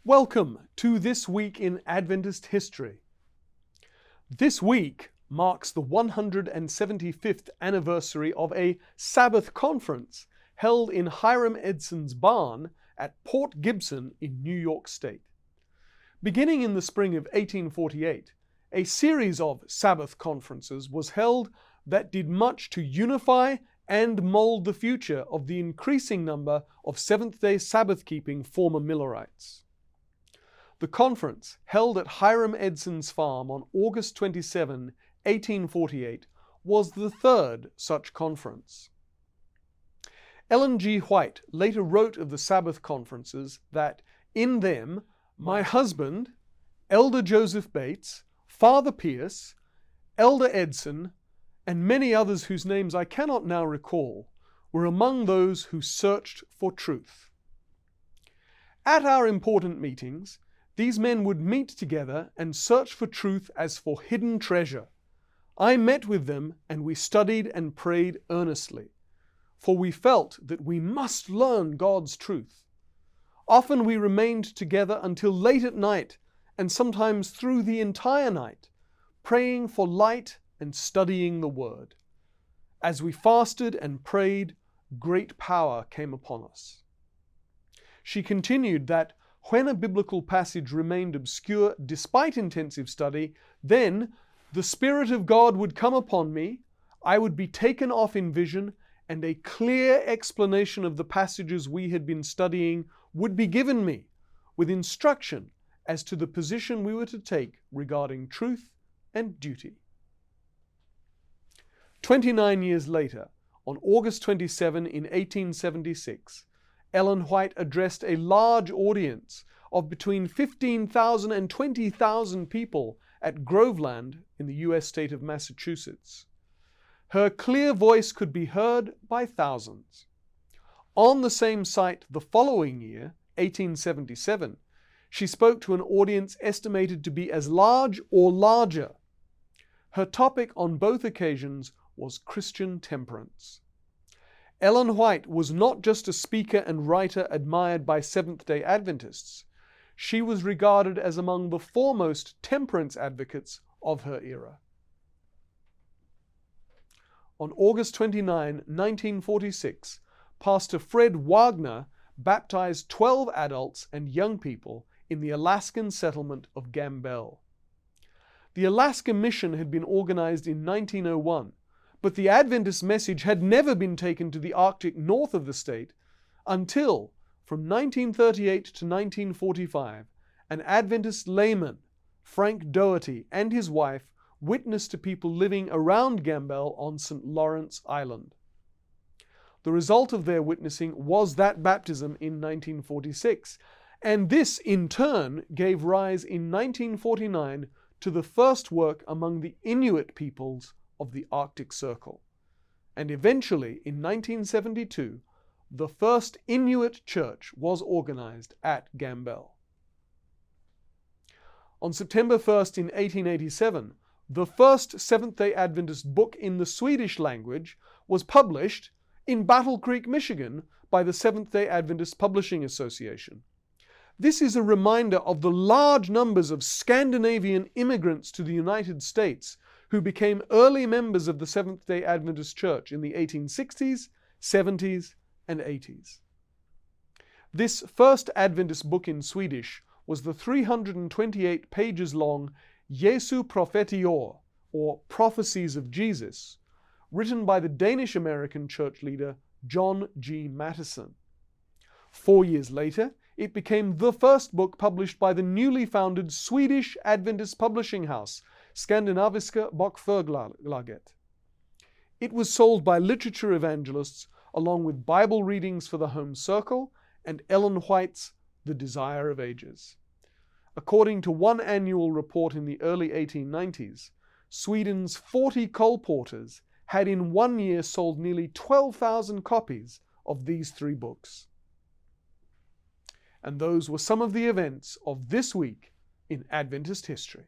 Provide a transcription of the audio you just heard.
Welcome to This Week in Adventist History. This week marks the 175th anniversary of a Sabbath Conference held in Hiram Edson's barn at Port Gibson in New York State. Beginning in the spring of 1848, a series of Sabbath Conferences was held that did much to unify and mold the future of the increasing number of Seventh-day Sabbath-keeping former Millerites. The conference, held at Hiram Edson's farm on August 27, 1848, was the third such conference. Ellen G. White later wrote of the Sabbath conferences that, in them, my husband, Elder Joseph Bates, Father Pierce, Elder Edson, and many others whose names I cannot now recall, were among those who searched for truth. At our important meetings, these men would meet together and search for truth as for hidden treasure. I met with them, and we studied and prayed earnestly, for we felt that we must learn God's truth. Often we remained together until late at night, and sometimes through the entire night, praying for light and studying the Word. As we fasted and prayed, great power came upon us. She continued that when a biblical passage remained obscure despite intensive study, then the Spirit of God would come upon me, I would be taken off in vision, and a clear explanation of the passages we had been studying would be given me, with instruction as to the position we were to take regarding truth and duty. 29 years later, on August 27 in 1876, Ellen White addressed a large audience of between 15,000 and 20,000 people at Groveland in the U.S. state of Massachusetts. Her clear voice could be heard by thousands. On the same site the following year, 1877, she spoke to an audience estimated to be as large or larger. Her topic on both occasions was Christian temperance. Ellen White was not just a speaker and writer admired by Seventh-day Adventists. She was regarded as among the foremost temperance advocates of her era. On August 29, 1946, Pastor Fred Wagner baptized 12 adults and young people in the Alaskan settlement of Gambell. The Alaska Mission had been organized in 1901, but the Adventist message had never been taken to the Arctic north of the state until, from 1938 to 1945, an Adventist layman, Frank Doherty, and his wife witnessed to people living around Gambell on St. Lawrence Island. The result of their witnessing was that baptism in 1946, and this in turn gave rise in 1949 to the first work among the Inuit peoples of the Arctic Circle. And eventually, in 1972, the first Inuit church was organized at Gambell. On September 1st in 1887, the first Seventh-day Adventist book in the Swedish language was published in Battle Creek, Michigan by the Seventh-day Adventist Publishing Association. This is a reminder of the large numbers of Scandinavian immigrants to the United States who became early members of the Seventh-day Adventist Church in the 1860s, 70s, and 80s. This first Adventist book in Swedish was the 328 pages long Jesu Profetior, or Prophecies of Jesus, written by the Danish-American church leader John G. Mattison. 4 years later, it became the first book published by the newly founded Swedish Adventist publishing house, Skandinaviska Bokförlaget. It was sold by literature evangelists along with Bible readings for the home circle and Ellen White's The Desire of Ages. According to one annual report in the early 1890s, Sweden's 40 colporteurs had in 1 year sold nearly 12,000 copies of these 3 books. And those were some of the events of this week in Adventist history.